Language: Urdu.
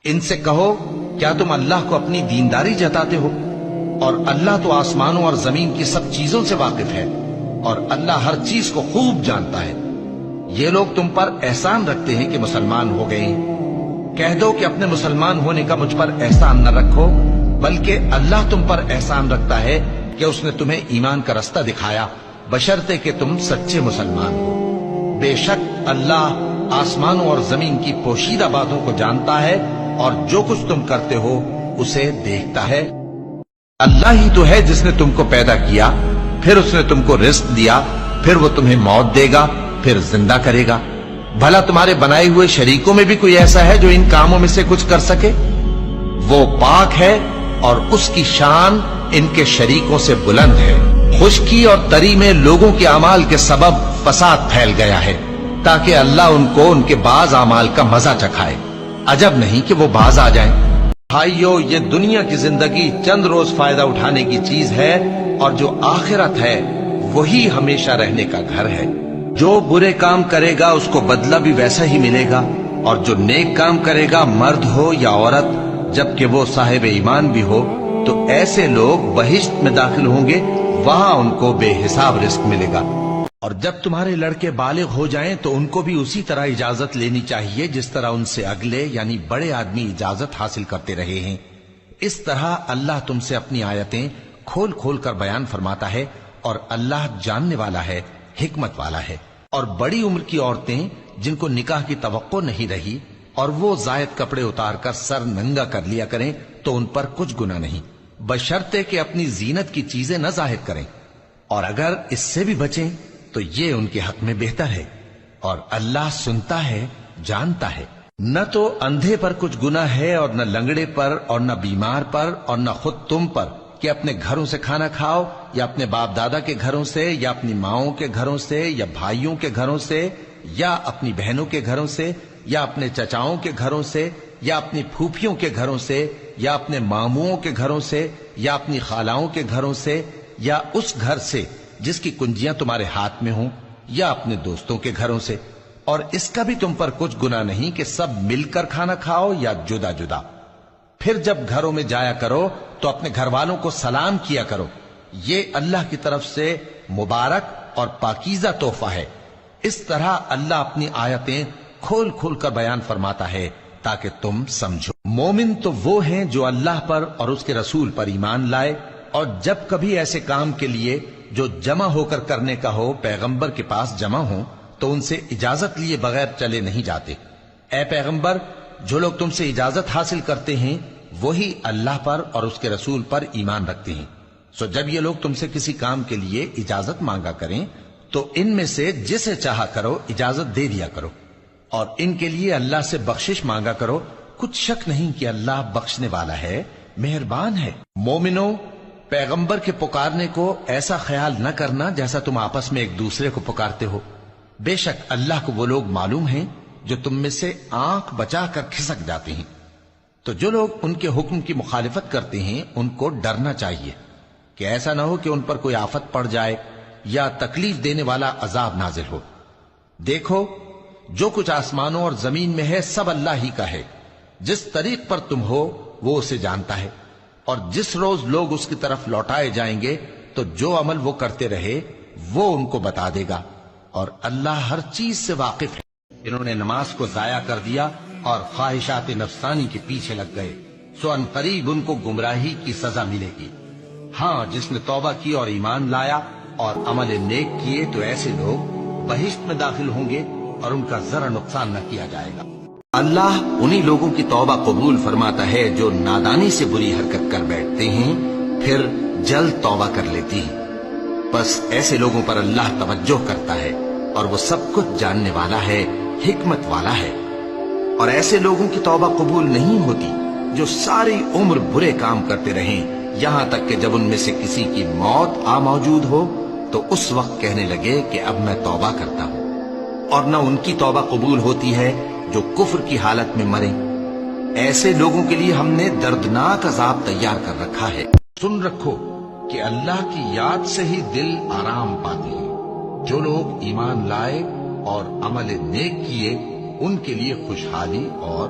ان سے کہو کیا تم اللہ کو اپنی دینداری جتاتے ہو؟ اور اللہ تو آسمانوں اور زمین کی سب چیزوں سے واقف ہے، اور اللہ ہر چیز کو خوب جانتا ہے۔ یہ لوگ تم پر احسان رکھتے ہیں کہ مسلمان ہو گئے ہیں۔ کہہ دو کہ اپنے مسلمان ہونے کا مجھ پر احسان نہ رکھو، بلکہ اللہ تم پر احسان رکھتا ہے کہ اس نے تمہیں ایمان کا رستہ دکھایا، بشرطے کہ تم سچے مسلمان ہو۔ بے شک اللہ آسمانوں اور زمین کی پوشیدہ باتوں کو جانتا ہے، اور جو کچھ تم کرتے ہو اسے دیکھتا ہے۔ اللہ ہی تو ہے جس نے تم کو پیدا کیا، پھر اس نے تم کو رزق دیا، پھر وہ تمہیں موت دے گا، پھر زندہ کرے گا۔ بھلا تمہارے بنائے ہوئے شریکوں میں بھی کوئی ایسا ہے جو ان کاموں میں سے کچھ کر سکے؟ وہ پاک ہے اور اس کی شان ان کے شریکوں سے بلند ہے۔ خشکی اور تری میں لوگوں کے اعمال کے سبب فساد پھیل گیا ہے، تاکہ اللہ ان کو ان کے بعض اعمال کا مزہ چکھائے۔ عجب نہیں کہ وہ باز آ جائیں۔ بھائیو، یہ دنیا کی زندگی چند روز فائدہ اٹھانے کی چیز ہے، اور جو آخرت ہے وہی ہمیشہ رہنے کا گھر ہے۔ جو برے کام کرے گا اس کو بدلہ بھی ویسا ہی ملے گا، اور جو نیک کام کرے گا، مرد ہو یا عورت، جبکہ وہ صاحب ایمان بھی ہو، تو ایسے لوگ بہشت میں داخل ہوں گے، وہاں ان کو بے حساب رزق ملے گا۔ اور جب تمہارے لڑکے بالغ ہو جائیں تو ان کو بھی اسی طرح اجازت لینی چاہیے جس طرح ان سے اگلے یعنی بڑے آدمی اجازت حاصل کرتے رہے ہیں۔ اس طرح اللہ تم سے اپنی آیتیں کھول کھول کر بیان فرماتا ہے، اور اللہ جاننے والا ہے، حکمت والا ہے۔ اور بڑی عمر کی عورتیں جن کو نکاح کی توقع نہیں رہی اور وہ زائد کپڑے اتار کر سر ننگا کر لیا کریں تو ان پر کچھ گناہ نہیں، بشرطے کہ اپنی زینت کی چیزیں نہ ظاہر کریں، اور اگر اس سے بھی بچیں تو یہ ان کے حق میں بہتر ہے، اور اللہ سنتا ہے، جانتا ہے۔ نہ تو اندھے پر کچھ گناہ ہے، اور نہ لنگڑے پر، اور نہ بیمار پر، اور نہ خود تم پر کہ اپنے گھروں سے کھانا کھاؤ، یا اپنے باپ دادا کے گھروں سے، یا اپنی ماؤں کے گھروں سے، یا بھائیوں کے گھروں سے، یا اپنی بہنوں کے گھروں سے، یا اپنے چچاؤں کے گھروں سے، یا اپنی پھوپھیوں کے گھروں سے، یا اپنے ماموؤں کے گھروں سے، یا اپنی خالاؤں کے گھروں سے، یا اس گھر سے جس کی کنجیاں تمہارے ہاتھ میں ہوں، یا اپنے دوستوں کے گھروں سے۔ اور اس کا بھی تم پر کچھ گناہ نہیں کہ سب مل کر کھانا کھاؤ یا جدا جدا۔ پھر جب گھروں میں جایا کرو تو اپنے گھر والوں کو سلام کیا کرو، یہ اللہ کی طرف سے مبارک اور پاکیزہ تحفہ ہے۔ اس طرح اللہ اپنی آیتیں کھول کھول کر بیان فرماتا ہے تاکہ تم سمجھو۔ مومن تو وہ ہیں جو اللہ پر اور اس کے رسول پر ایمان لائے، اور جب کبھی ایسے کام کے لیے جو جمع ہو کر کرنے کا ہو پیغمبر کے پاس جمع ہوں تو ان سے اجازت لیے بغیر چلے نہیں جاتے۔ اے پیغمبر، جو لوگ تم سے اجازت حاصل کرتے ہیں وہی اللہ پر اور اس کے رسول پر ایمان رکھتے ہیں، سو جب یہ لوگ تم سے کسی کام کے لیے اجازت مانگا کریں تو ان میں سے جسے چاہا کرو اجازت دے دیا کرو، اور ان کے لیے اللہ سے بخشش مانگا کرو، کچھ شک نہیں کہ اللہ بخشنے والا ہے، مہربان ہے۔ مومنو، پیغمبر کے پکارنے کو ایسا خیال نہ کرنا جیسا تم آپس میں ایک دوسرے کو پکارتے ہو، بے شک اللہ کو وہ لوگ معلوم ہیں جو تم میں سے آنکھ بچا کر کھسک جاتے ہیں۔ تو جو لوگ ان کے حکم کی مخالفت کرتے ہیں ان کو ڈرنا چاہیے کہ ایسا نہ ہو کہ ان پر کوئی آفت پڑ جائے یا تکلیف دینے والا عذاب نازل ہو۔ دیکھو، جو کچھ آسمانوں اور زمین میں ہے سب اللہ ہی کا ہے، جس طریق پر تم ہو وہ اسے جانتا ہے، اور جس روز لوگ اس کی طرف لوٹائے جائیں گے تو جو عمل وہ کرتے رہے وہ ان کو بتا دے گا، اور اللہ ہر چیز سے واقف ہے۔ انہوں نے نماز کو ضائع کر دیا اور خواہشات نفسانی کے پیچھے لگ گئے، سو ان قریب ان کو گمراہی کی سزا ملے گی۔ ہاں، جس نے توبہ کی اور ایمان لایا اور عمل نیک کیے تو ایسے لوگ بہشت میں داخل ہوں گے اور ان کا ذرا نقصان نہ کیا جائے گا۔ اللہ انہی لوگوں کی توبہ قبول فرماتا ہے جو نادانی سے بری حرکت کر بیٹھتے ہیں پھر جلد توبہ کر لیتی ہیں، بس ایسے لوگوں پر اللہ توجہ کرتا ہے اور وہ سب کچھ جاننے والا ہے، حکمت والا ہے۔ اور ایسے لوگوں کی توبہ قبول نہیں ہوتی جو ساری عمر برے کام کرتے رہیں، یہاں تک کہ جب ان میں سے کسی کی موت آ موجود ہو تو اس وقت کہنے لگے کہ اب میں توبہ کرتا ہوں۔ اور نہ ان کی توبہ قبول ہوتی ہے جو کفر کی حالت میں مریں، ایسے لوگوں کے لیے ہم نے دردناک عذاب تیار کر رکھا ہے۔ سن رکھو کہ اللہ کی یاد سے ہی دل آرام پاتے ہیں۔ جو لوگ ایمان لائے اور عمل نیک کیے ان کے لیے خوشحالی اور